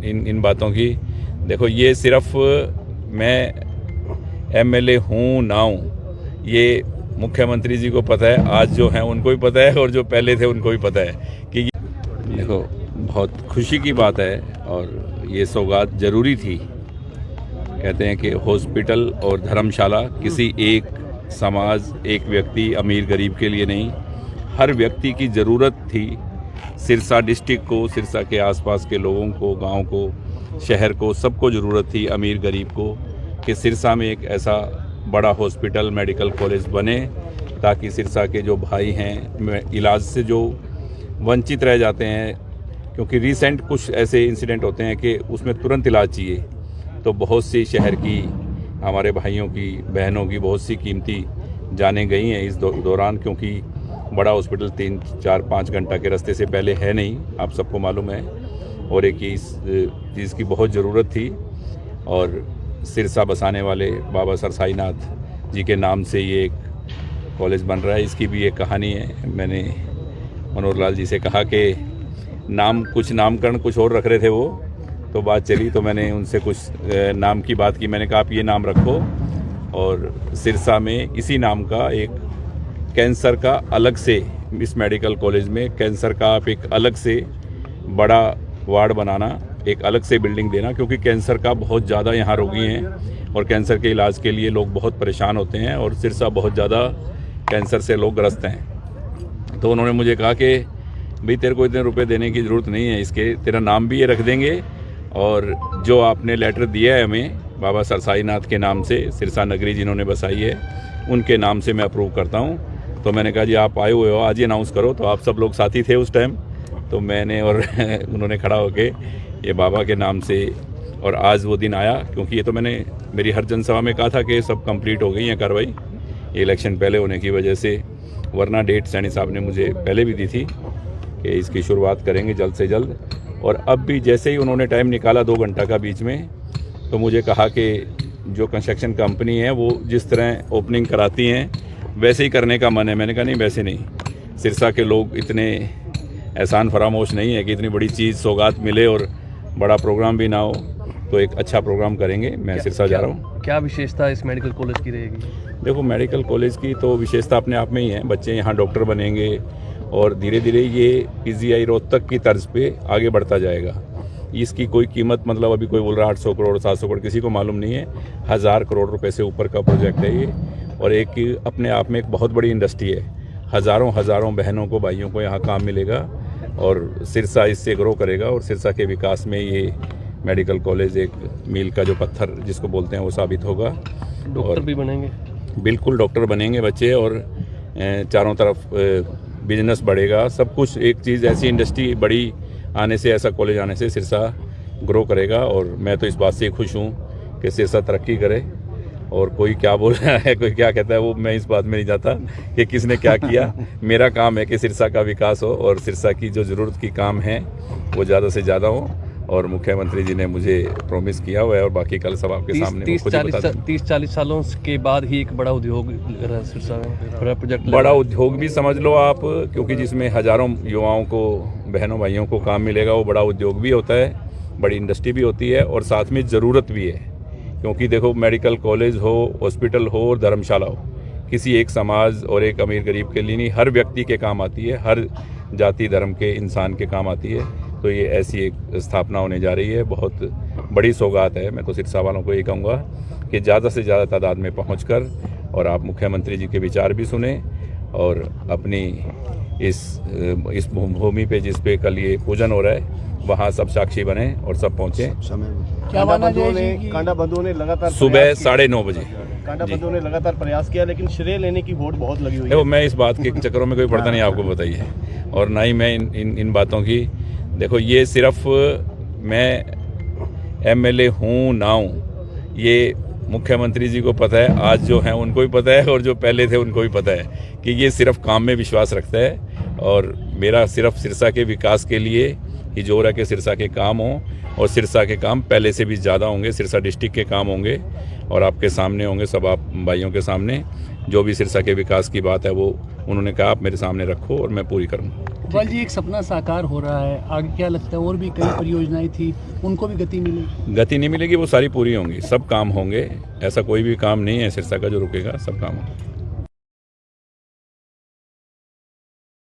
इन बातों की। देखो, ये सिर्फ मैं एमएलए हूँ ना हूँ, ये मुख्यमंत्री जी को पता है, आज जो हैं उनको भी पता है और जो पहले थे उनको भी पता है कि देखो, बहुत खुशी की बात है और ये सौगात ज़रूरी थी। कहते हैं कि हॉस्पिटल और धर्मशाला किसी एक समाज, एक व्यक्ति, अमीर गरीब के लिए नहीं, हर व्यक्ति की ज़रूरत थी। सिरसा डिस्ट्रिक्ट को, सिरसा के आसपास के लोगों को, गांव को, शहर को, सबको ज़रूरत थी, अमीर गरीब को, कि सिरसा में एक ऐसा बड़ा हॉस्पिटल, मेडिकल कॉलेज बने, ताकि सिरसा के जो भाई हैं इलाज से जो वंचित रह जाते हैं, क्योंकि रिसेंट कुछ ऐसे इंसिडेंट होते हैं कि उसमें तुरंत इलाज चाहिए, तो बहुत सी शहर की, हमारे भाइयों की, बहनों की बहुत सी कीमती जानें गई हैं इस दौरान, क्योंकि बड़ा हॉस्पिटल 3, 4, 5 घंटा के रास्ते से पहले है नहीं, आप सबको मालूम है। और एक इस चीज़ की बहुत ज़रूरत थी और सिरसा बसाने वाले बाबा सरसाई नाथ जी के नाम से ये एक कॉलेज बन रहा है। इसकी भी एक कहानी है। मैंने मनोहर लाल जी से कहा कि नामकरण कुछ और रख रहे थे वो, तो बात चली, तो मैंने उनसे कुछ नाम की बात की। मैंने कहा आप ये नाम रखो, और सिरसा में इसी नाम का एक कैंसर का अलग से, इस मेडिकल कॉलेज में कैंसर का आप एक अलग से बड़ा वार्ड बनाना, एक अलग से बिल्डिंग देना, क्योंकि कैंसर का बहुत ज़्यादा यहाँ रोगी हैं और कैंसर के इलाज के लिए लोग बहुत परेशान होते हैं, और सिरसा बहुत ज़्यादा कैंसर से लोग ग्रस्त हैं। तो उन्होंने मुझे कहा कि भाई तेरे को इतने रुपए देने की ज़रूरत नहीं है, इसके तेरा नाम भी ये रख देंगे, और जो आपने लेटर दिया है हमें बाबा सरसाई नाथ के नाम से, सिरसा नगरी जिन्होंने बसाई है, उनके नाम से मैं अप्रूव करता हूँ। तो मैंने कहा जी आप आए हुए हो, आज ही अनाउंस करो। तो आप सब लोग साथी थे उस टाइम, तो मैंने और उन्होंने खड़ा होके ये बाबा के नाम से, और आज वो दिन आया, क्योंकि ये तो मैंने मेरी हर जनसभा में कहा था कि सब कंप्लीट हो गई है कार्रवाई, इलेक्शन पहले होने की वजह से, वरना डेट सैनी साहब ने मुझे पहले भी दी थी कि इसकी शुरुआत करेंगे जल्द से जल्द। और अब भी जैसे ही उन्होंने टाइम निकाला 2 घंटा का बीच में, तो मुझे कहा कि जो कंस्ट्रक्शन कंपनी है वो जिस तरह ओपनिंग कराती हैं वैसे ही करने का मन है। मैंने कहा नहीं, वैसे नहीं, सिरसा के लोग इतने एहसान फरामोश नहीं है कि इतनी बड़ी चीज़ सौगात मिले और बड़ा प्रोग्राम भी ना हो, तो एक अच्छा प्रोग्राम करेंगे। मैं सिरसा जा रहा हूँ। क्या विशेषता इस मेडिकल कॉलेज की रहेगी? देखो, मेडिकल कॉलेज की तो विशेषता अपने आप में ही है, बच्चे यहाँ डॉक्टर बनेंगे और धीरे धीरे ये पीजीआई रोहतक की तर्ज पे आगे बढ़ता जाएगा। इसकी कोई कीमत, मतलब अभी कोई बोल रहा है 800 करोड़ 700 करोड़, किसी को मालूम नहीं है। 1000 करोड़ रुपए से ऊपर का प्रोजेक्ट है ये, और एक अपने आप में एक बहुत बड़ी इंडस्ट्री है। हज़ारों बहनों को, भाइयों को यहाँ काम मिलेगा, और सिरसा इससे ग्रो करेगा, और सिरसा के विकास में ये मेडिकल कॉलेज एक मील का जो पत्थर जिसको बोलते हैं वो साबित होगा। डॉक्टर भी बनेंगे? बिल्कुल, डॉक्टर बनेंगे बच्चे, और चारों तरफ बिजनेस बढ़ेगा, सब कुछ। एक चीज़ ऐसी इंडस्ट्री बड़ी आने से, ऐसा कॉलेज आने से सिरसा ग्रो करेगा, और मैं तो इस बात से खुश हूँ कि सिरसा तरक्की करे। और कोई क्या बोल रहा है, कोई क्या कहता है, वो मैं इस बात में नहीं जाता कि किसने क्या किया। मेरा काम है कि सिरसा का विकास हो, और सिरसा की जो ज़रूरत की काम है वो ज़्यादा से ज़्यादा हो, और मुख्यमंत्री जी ने मुझे प्रॉमिस किया हुआ है, और बाकी कल सब आपके सामने 30-40 सालों के बाद ही एक बड़ा उद्योग सिरसा में प्रोजेक्ट, बड़ा उद्योग भी समझ लो आप, क्योंकि जिसमें हज़ारों युवाओं को, बहनों भाइयों को काम मिलेगा, वो बड़ा उद्योग भी होता है, बड़ी इंडस्ट्री भी होती है, और साथ में ज़रूरत भी है। क्योंकि देखो, मेडिकल कॉलेज हो, हॉस्पिटल हो और धर्मशाला हो, किसी एक समाज और एक अमीर गरीब के लिए नहीं, हर व्यक्ति के काम आती है, हर जाति धर्म के इंसान के काम आती है। तो ये ऐसी एक स्थापना होने जा रही है, बहुत बड़ी सौगात है। मैं तो सिरसा वालों को ये कहूँगा कि ज़्यादा से ज़्यादा तादाद में पहुँचकर, और आप मुख्यमंत्री जी के विचार भी सुने, और अपनी इस भूमि पे जिस पे कल ये पूजन हो रहा है, वहाँ सब साक्षी बने और सब पहुँचे। कांडा बंधुओं ने लगातार सुबह 9:30 बजे कांडा बंधुओं ने लगातार प्रयास किया, लेकिन श्रेय लेने की वोट बहुत लगी हुई है। देखो, मैं इस बात के चक्करों में कोई पड़ता नहीं, आपको बताइए, और ना ही मैं इन बातों की। देखो, ये सिर्फ मैं एमएलए हूँ ना हूँ, ये मुख्यमंत्री जी को पता है, आज जो हैं उनको भी पता है, और जो पहले थे उनको भी पता है कि ये सिर्फ काम में विश्वास रखता है, और मेरा सिर्फ सिरसा के विकास के लिए ही जोर है कि सिरसा के काम हों, और सिरसा के काम पहले से भी ज़्यादा होंगे, सिरसा डिस्ट्रिक्ट के काम होंगे, और आपके सामने होंगे, सब आप भाइयों के सामने। जो भी सिरसा के विकास की बात है वो उन्होंने कहा आप मेरे सामने रखो, और मैं पूरी करूँगा। इकबाल जी, एक सपना साकार हो रहा है, आगे क्या लगता है और भी कई परियोजनाएं थी, उनको भी गति मिलेगी? गति नहीं मिलेगी, वो सारी पूरी होंगी, सब काम होंगे। ऐसा कोई भी काम नहीं है सिरसा का जो रुकेगा, सब काम होगा।